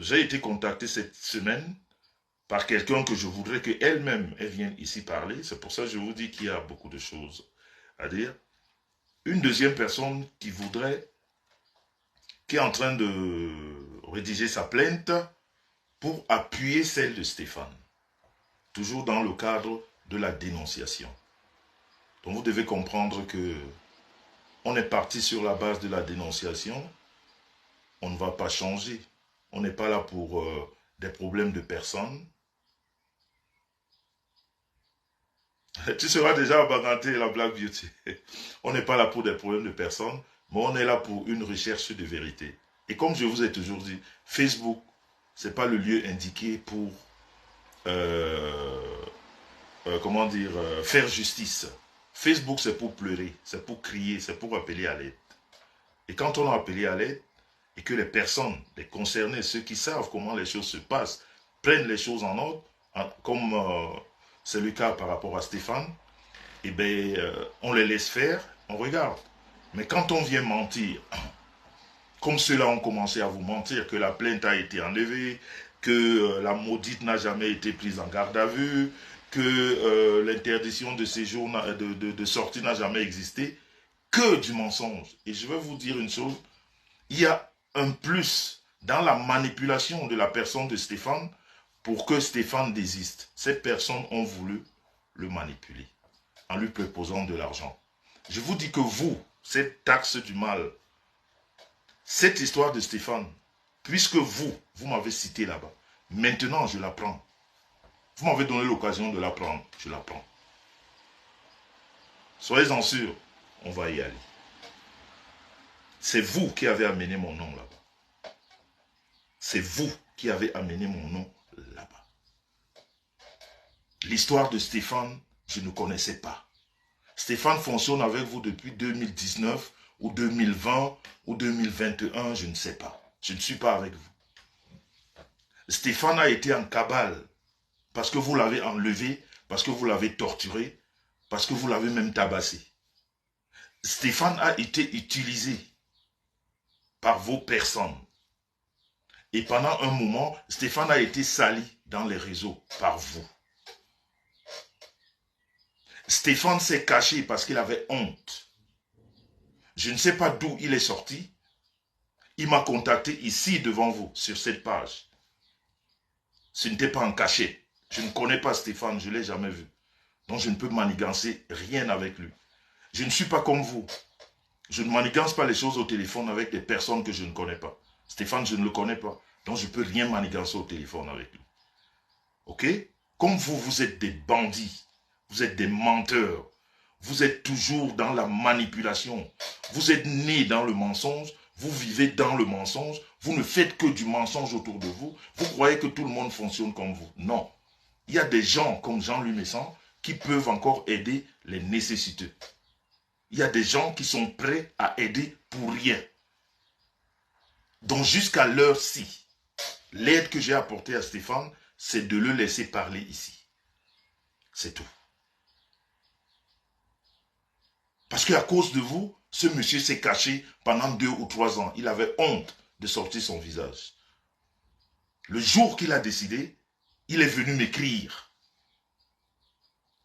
j'ai été contacté cette semaine par quelqu'un que je voudrais qu'elle-même elle vienne ici parler. C'est pour ça que je vous dis qu'il y a beaucoup de choses à dire. Une deuxième personne qui est en train de rédiger sa plainte pour appuyer celle de Stéphane. Toujours dans le cadre de la dénonciation. Donc vous devez comprendre que on est parti sur la base de la dénonciation. On ne va pas changer. On n'est pas là pour des problèmes de personnes. Tu seras déjà abaganté la Black Beauty. On n'est pas là pour des problèmes de personnes, mais on est là pour une recherche de vérité. Et comme je vous ai toujours dit, Facebook, ce n'est pas le lieu indiqué pour faire justice. Facebook, c'est pour pleurer, c'est pour crier, c'est pour appeler à l'aide. Et quand on a appelé à l'aide, et que les personnes, les concernés, ceux qui savent comment les choses se passent, prennent les choses en ordre, comme c'est le cas par rapport à Stéphane, eh bien, on les laisse faire, on regarde. Mais quand on vient mentir, comme ceux-là ont commencé à vous mentir, que la plainte a été enlevée, que la maudite n'a jamais été prise en garde à vue, que l'interdiction de séjour, de sortie n'a jamais existé, que du mensonge. Et je vais vous dire une chose, il y a un plus dans la manipulation de la personne de Stéphane pour que Stéphane désiste. Ces personnes ont voulu le manipuler en lui proposant de l'argent. Je vous dis que vous, cette taxe du mal, cette histoire de Stéphane, puisque vous m'avez cité là-bas, maintenant je la prends. Vous m'avez donné l'occasion de la prendre, je la prends. Soyez-en sûrs, on va y aller. C'est vous qui avez amené mon nom là-bas. C'est vous qui avez amené mon nom là-bas. L'histoire de Stéphane, je ne connaissais pas. Stéphane fonctionne avec vous depuis 2019 ou 2020 ou 2021, je ne sais pas. Je ne suis pas avec vous. Stéphane a été en cabale parce que vous l'avez enlevé, parce que vous l'avez torturé, parce que vous l'avez même tabassé. Stéphane a été utilisé par vos personnes. Et pendant un moment, Stéphane a été sali dans les réseaux par vous. Stéphane s'est caché parce qu'il avait honte. Je ne sais pas d'où il est sorti. Il m'a contacté ici devant vous, sur cette page. Ce n'était pas en cachette. Je ne connais pas Stéphane, je ne l'ai jamais vu. Donc je ne peux manigancer rien avec lui. Je ne suis pas comme vous. Je ne manigance pas les choses au téléphone avec des personnes que je ne connais pas. Stéphane, je ne le connais pas. Donc je ne peux rien manigancer au téléphone avec lui. Ok? Comme vous, vous êtes des bandits. Vous êtes des menteurs. Vous êtes toujours dans la manipulation. Vous êtes nés dans le mensonge. Vous vivez dans le mensonge. Vous ne faites que du mensonge autour de vous. Vous croyez que tout le monde fonctionne comme vous. Non. Il y a des gens comme Jean-Louis Messan qui peuvent encore aider les nécessiteux. Il y a des gens qui sont prêts à aider pour rien. Donc jusqu'à l'heure-ci, l'aide que j'ai apportée à Stéphane, c'est de le laisser parler ici. C'est tout. Parce qu'à cause de vous, ce monsieur s'est caché pendant 2 ou 3 ans. Il avait honte de sortir son visage. Le jour qu'il a décidé, il est venu m'écrire.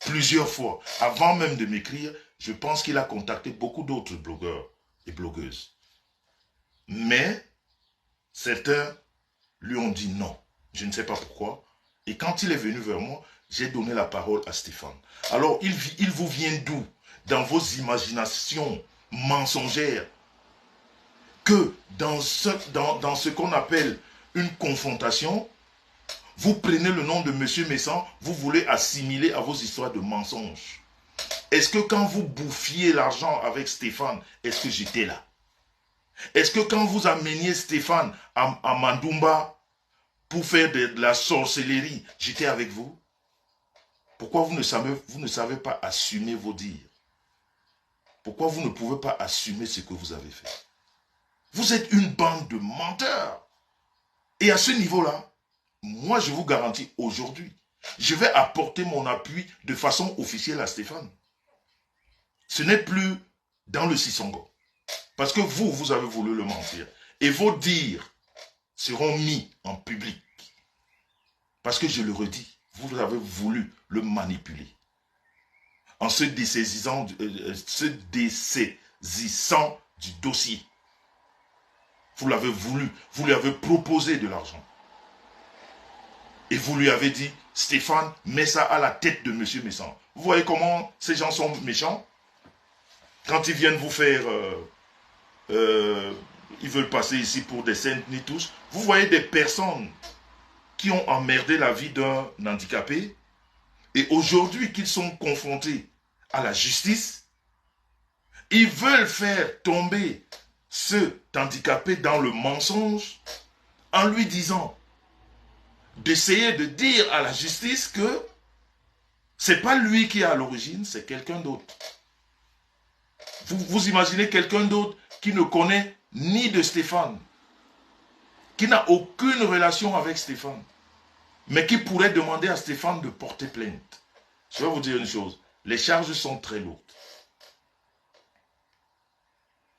Plusieurs fois. Avant même de m'écrire, je pense qu'il a contacté beaucoup d'autres blogueurs et blogueuses. Mais certains lui ont dit non. Je ne sais pas pourquoi. Et quand il est venu vers moi, j'ai donné la parole à Stéphane. Alors, il vous vient d'où? Dans vos imaginations mensongères, que dans ce qu'on appelle une confrontation, vous prenez le nom de M. Messan, vous voulez assimiler à vos histoires de mensonges. Est-ce que quand vous bouffiez l'argent avec Stéphane, est-ce que j'étais là? Est-ce que quand vous ameniez Stéphane à Mandumba pour faire de la sorcellerie, j'étais avec vous? Pourquoi vous ne savez pas assumer vos dires? Pourquoi vous ne pouvez pas assumer ce que vous avez fait? Vous êtes une bande de menteurs. Et à ce niveau-là, moi je vous garantis aujourd'hui, je vais apporter mon appui de façon officielle à Stéphane. Ce n'est plus dans le Sissongo. Parce que vous avez voulu le mentir. Et vos dires, seront mis en public. Parce que je le redis, vous avez voulu le manipuler. En se dessaisissant du dossier. Vous l'avez voulu, vous lui avez proposé de l'argent. Et vous lui avez dit, Stéphane, mets ça à la tête de M. Messan. Vous voyez comment ces gens sont méchants? Quand ils viennent vous faire, ils veulent passer ici pour des saintes ni tous. Vous voyez des personnes qui ont emmerdé la vie d'un handicapé et aujourd'hui qu'ils sont confrontés à la justice, ils veulent faire tomber ce handicapé dans le mensonge en lui disant d'essayer de dire à la justice que c'est pas lui qui est à l'origine, c'est quelqu'un d'autre. Vous imaginez quelqu'un d'autre qui ne connaît ni de Stéphane, qui n'a aucune relation avec Stéphane, mais qui pourrait demander à Stéphane de porter plainte. Je vais vous dire une chose, les charges sont très lourdes.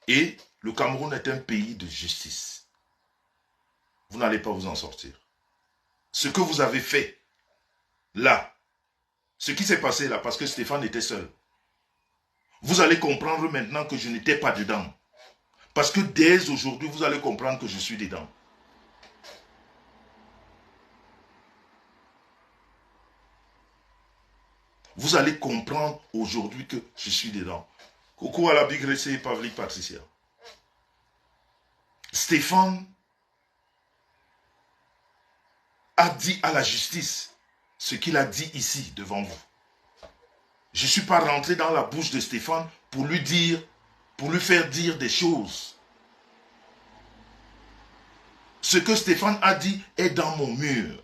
Et le Cameroun est un pays de justice. Vous n'allez pas vous en sortir. Ce que vous avez fait, là, ce qui s'est passé là, parce que Stéphane était seul, vous allez comprendre maintenant que je n'étais pas dedans. Parce que dès aujourd'hui, vous allez comprendre que je suis dedans. Vous allez comprendre aujourd'hui que je suis dedans. Coucou à la Big Ressé et Pavlik Patricia. Stéphane a dit à la justice ce qu'il a dit ici devant vous. Je ne suis pas rentré dans la bouche de Stéphane pour lui dire, pour lui faire dire des choses. Ce que Stéphane a dit est dans mon mur.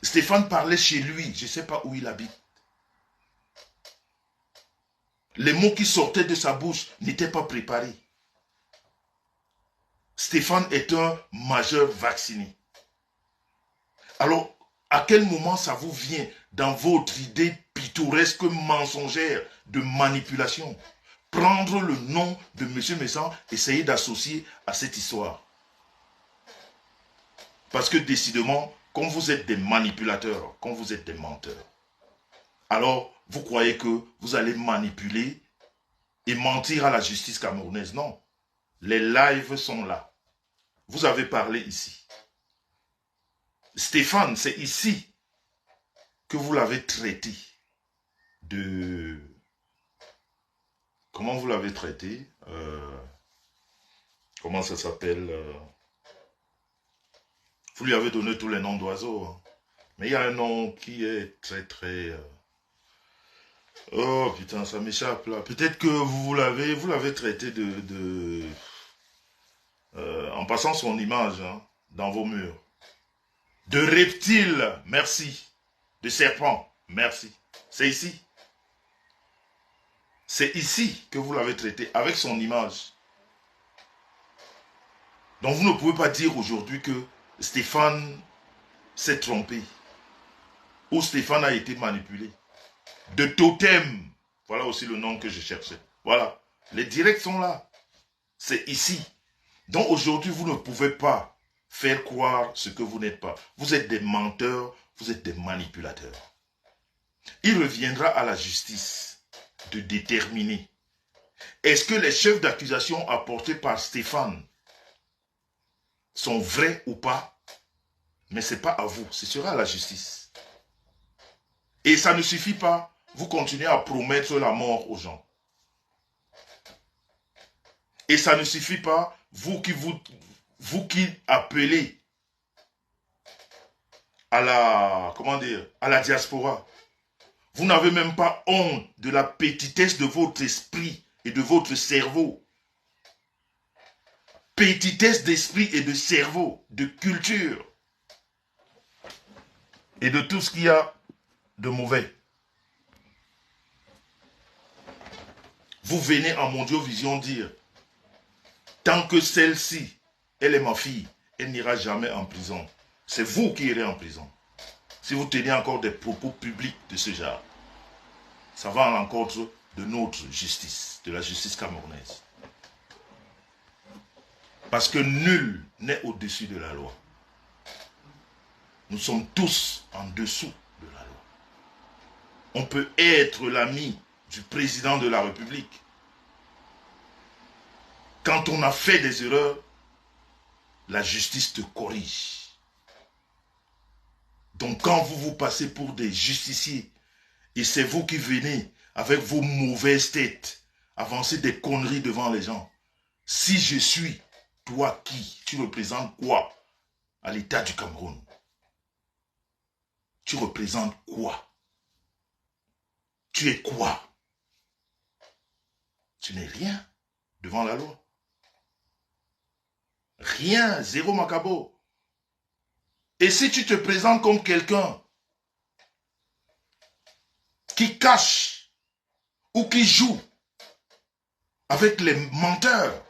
Stéphane parlait chez lui, je ne sais pas où il habite. Les mots qui sortaient de sa bouche n'étaient pas préparés. Stéphane est un majeur vacciné. Alors, à quel moment ça vous vient dans votre idée pittoresque, mensongère de manipulation? Prendre le nom de M. Messan, essayer d'associer à cette histoire. Parce que décidément, comme vous êtes des manipulateurs, comme vous êtes des menteurs, alors vous croyez que vous allez manipuler et mentir à la justice camerounaise. Non. Les lives sont là. Vous avez parlé ici. Stéphane, c'est ici que vous l'avez traité de... Comment vous l'avez traité? Comment ça s'appelle? Vous lui avez donné tous les noms d'oiseaux. Hein. Mais il y a un nom qui est très très... Oh putain, ça m'échappe là. Peut-être que vous l'avez traité en passant son image hein, dans vos murs. De reptile, merci. De serpent, merci. C'est ici. C'est ici que vous l'avez traité, avec son image. Donc vous ne pouvez pas dire aujourd'hui que Stéphane s'est trompé. Ou Stéphane a été manipulé. De totem. Voilà aussi le nom que je cherchais. Voilà. Les directs sont là. C'est ici. Donc aujourd'hui, vous ne pouvez pas faire croire ce que vous n'êtes pas. Vous êtes des menteurs, vous êtes des manipulateurs. Il reviendra à la justice de déterminer est-ce que les chefs d'accusation apportés par Stéphane sont vrais ou pas. Mais ce n'est pas à vous, ce sera à la justice. Et ça ne suffit pas, vous continuez à promettre la mort aux gens. Et ça ne suffit pas, vous qui appelez à la diaspora, vous n'avez même pas honte de la petitesse de votre esprit et de votre cerveau. Petitesse d'esprit et de cerveau, de culture. Et de tout ce qu'il y a de mauvais. Vous venez en Mondiovision dire, tant que celle-ci, elle est ma fille, elle n'ira jamais en prison. C'est vous qui irez en prison. Si vous tenez encore des propos publics de ce genre, ça va à l'encontre de notre justice, de la justice camerounaise. Parce que nul n'est au-dessus de la loi. Nous sommes tous en dessous de la loi. On peut être l'ami du président de la République. Quand on a fait des erreurs, la justice te corrige. Donc quand vous vous passez pour des justiciers, et c'est vous qui venez avec vos mauvaises têtes, avancer des conneries devant les gens. Si je suis, toi qui? Tu représentes quoi à l'État du Cameroun? Tu représentes quoi? Tu es quoi? Tu n'es rien devant la loi. Rien, zéro macabo. Et si tu te présentes comme quelqu'un qui cache ou qui joue avec les menteurs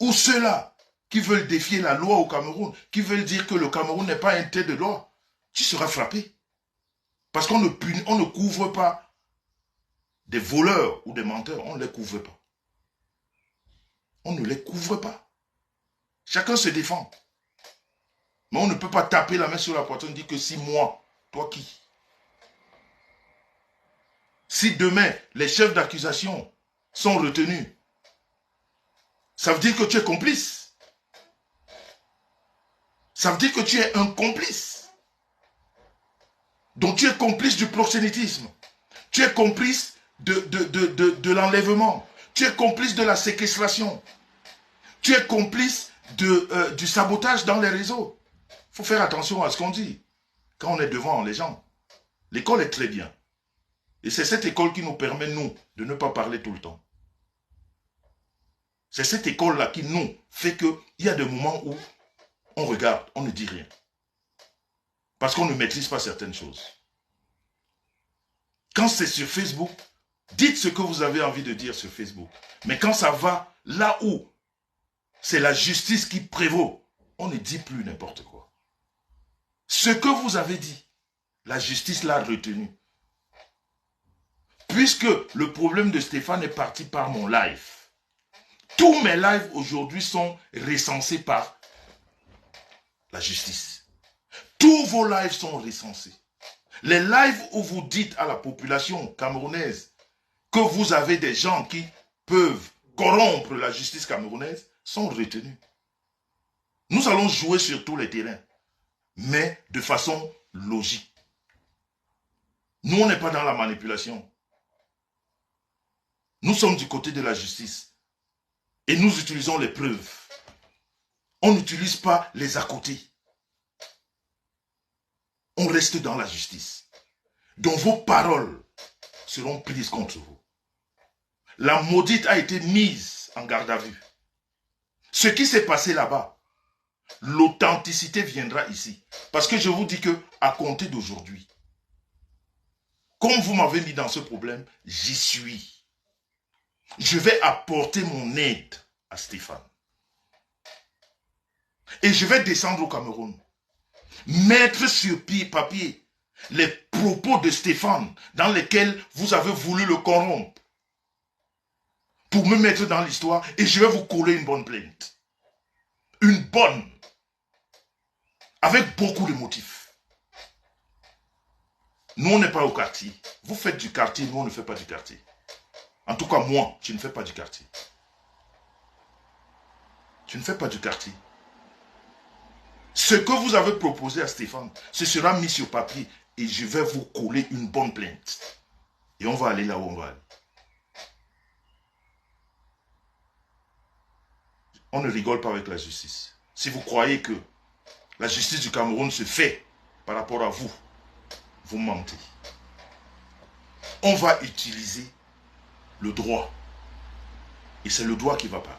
ou ceux-là qui veulent défier la loi au Cameroun, qui veulent dire que le Cameroun n'est pas un État de loi, tu seras frappé. Parce qu'on ne couvre pas des voleurs ou des menteurs, on ne les couvre pas. On ne les couvre pas. Chacun se défend. Mais on ne peut pas taper la main sur la poitrine et dire que si moi, toi qui? Si demain, les chefs d'accusation sont retenus, ça veut dire que tu es complice. Ça veut dire que tu es un complice. Donc tu es complice du proxénétisme. Tu es complice de l'enlèvement. Tu es complice de la séquestration. Tu es complice du sabotage dans les réseaux. Il faut faire attention à ce qu'on dit quand on est devant les gens. L'école est très bien. Et c'est cette école qui nous permet, nous, de ne pas parler tout le temps. C'est cette école-là qui nous fait qu'il y a des moments où on regarde, on ne dit rien. Parce qu'on ne maîtrise pas certaines choses. Quand c'est sur Facebook, dites ce que vous avez envie de dire sur Facebook. Mais quand ça va là où c'est la justice qui prévaut, on ne dit plus n'importe quoi. Ce que vous avez dit, la justice l'a retenu. Puisque le problème de Stéphane est parti par mon live. Tous mes lives aujourd'hui sont recensés par la justice. Tous vos lives sont recensés. Les lives où vous dites à la population camerounaise que vous avez des gens qui peuvent corrompre la justice camerounaise sont retenus. Nous allons jouer sur tous les terrains, mais de façon logique. Nous, on n'est pas dans la manipulation. Nous sommes du côté de la justice. Et nous utilisons les preuves. On n'utilise pas les à côté. On reste dans la justice. Donc vos paroles seront prises contre vous. La maudite a été mise en garde à vue. Ce qui s'est passé là-bas, l'authenticité viendra ici. Parce que je vous dis que à compter d'aujourd'hui, comme vous m'avez mis dans ce problème, j'y suis. Je vais apporter mon aide à Stéphane. Et je vais descendre au Cameroun. Mettre sur papier les propos de Stéphane dans lesquels vous avez voulu le corrompre. Pour me mettre dans l'histoire et je vais vous coller une bonne plainte. Une bonne. Avec beaucoup de motifs. Nous, on n'est pas au quartier. Vous faites du quartier, nous, on ne fait pas du quartier. En tout cas, moi, je ne fais pas du quartier. Tu ne fais pas du quartier. Ce que vous avez proposé à Stéphane, ce sera mis sur papier et je vais vous coller une bonne plainte. Et on va aller là où on va aller. On ne rigole pas avec la justice. Si vous croyez que la justice du Cameroun se fait par rapport à vous, vous mentez. On va utiliser le droit. Et c'est le droit qui va parler.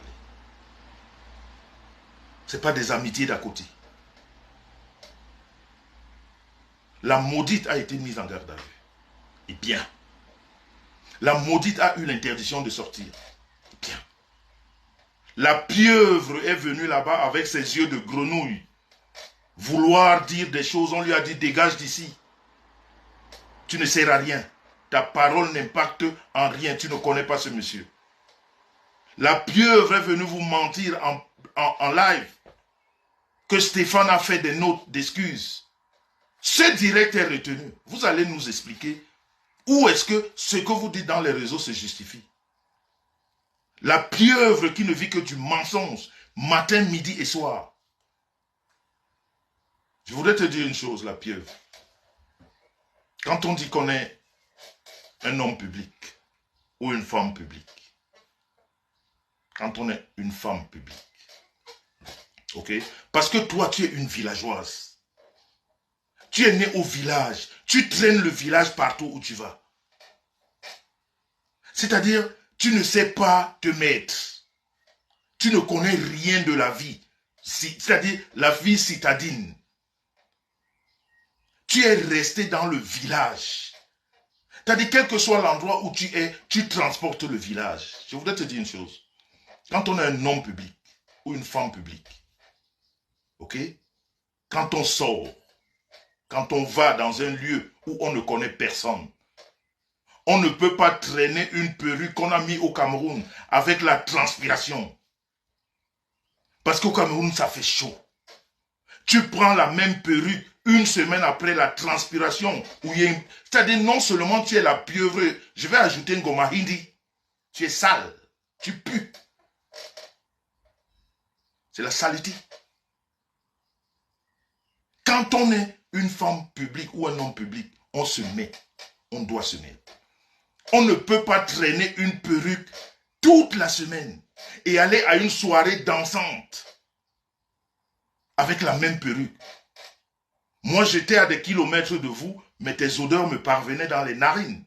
Ce n'est pas des amitiés d'à côté. La maudite a été mise en garde à vue. Et bien. La maudite a eu l'interdiction de sortir. Et bien. La pieuvre est venue là-bas avec ses yeux de grenouille. Vouloir dire des choses, on lui a dit dégage d'ici. Tu ne sers à rien. Ta parole n'impacte en rien. Tu ne connais pas ce monsieur. La pieuvre est venue vous mentir en live que Stéphane a fait des notes d'excuses. Ce direct est retenu. Vous allez nous expliquer où est-ce que ce que vous dites dans les réseaux se justifie. La pieuvre qui ne vit que du mensonge, matin, midi et soir. Je voudrais te dire une chose, la pieuvre. Quand on dit qu'on est un homme public ou une femme publique, quand on est une femme publique, ok? Parce que toi, tu es une villageoise. Tu es né au village. Tu traînes le village partout où tu vas. C'est-à-dire, tu ne sais pas te mettre. Tu ne connais rien de la vie. C'est-à-dire, la vie citadine. Tu es resté dans le village. C'est-à-dire, quel que soit l'endroit où tu es, tu transportes le village. Je voudrais te dire une chose. Quand on est un homme public ou une femme publique, ok? Quand on sort, quand on va dans un lieu où on ne connaît personne, on ne peut pas traîner une perruque qu'on a mis au Cameroun avec la transpiration. Parce qu'au Cameroun, ça fait chaud. Tu prends la même perruque une semaine après la transpiration. C'est-à-dire, non seulement tu es la pieuvre, je vais ajouter une goma hindi. Tu es sale, tu pues. C'est la saleté. Quand on est une femme publique ou un homme public, on se met. On doit se mettre. On ne peut pas traîner une perruque toute la semaine et aller à une soirée dansante avec la même perruque. Moi, j'étais à des kilomètres de vous, mais tes odeurs me parvenaient dans les narines.